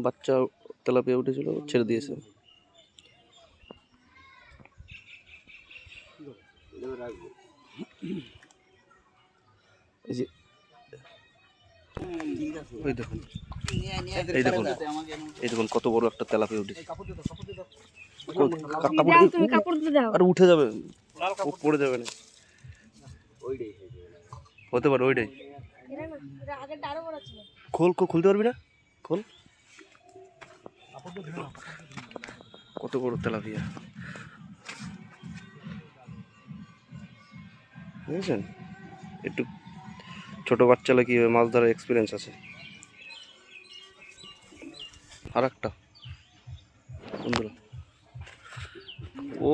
বাচ্চা তেলাপিয়া উঠেছিল, ছেড়ে দিয়েছে। এই যে ওই দেখুন, এই দেখুন, এই দেখুন কত বড় একটা তেলাপিয়া উঠেছে। আর উঠে যাবে, পড়ে যাবে না, হতে পারে ওইটাই। খোল, খুলতে পারবি না, খোল। কত বড় তেলাপিয়া বুঝেছেন। একটু ছোট বাচ্চারা কি মাছ ধরার এক্সপিরিয়েন্স আছে। আর একটা বন্ধুরা, ও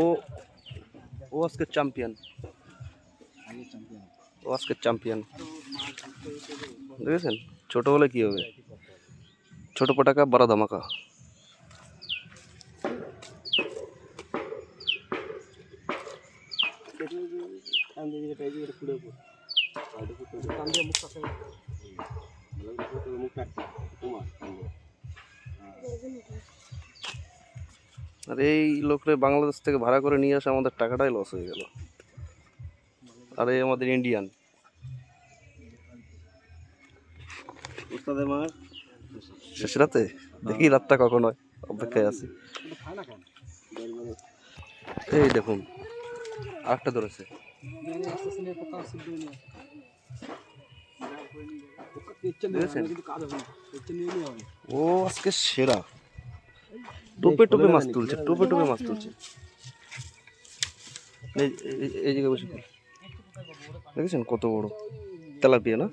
ও আজকে চ্যাম্পিয়ন, ও আজকে চ্যাম্পিয়ন দেখেছেন। ছোট হলে কি হবে, ছোট পটাকা বড় ধামাকা। আর এই লোকরে বাংলাদেশ থেকে ভাড়া করে নিয়ে আসে, আমাদের টাকাটাই লস হয়ে গেল। আর এই আমাদের ইন্ডিয়ান শেষ রাতে, দেখি রাতটা কখন হয়, অপেক্ষায় আছি। এই দেখুন আরেকটা ধরেছে। ও আজকে সেরা, টোপে টোপে মাছ তুলছে, টোপে টোপে মাছ তুলছে। এই জায়গায় বসে দেখেছেন কত বড় তেলাপিয়া না।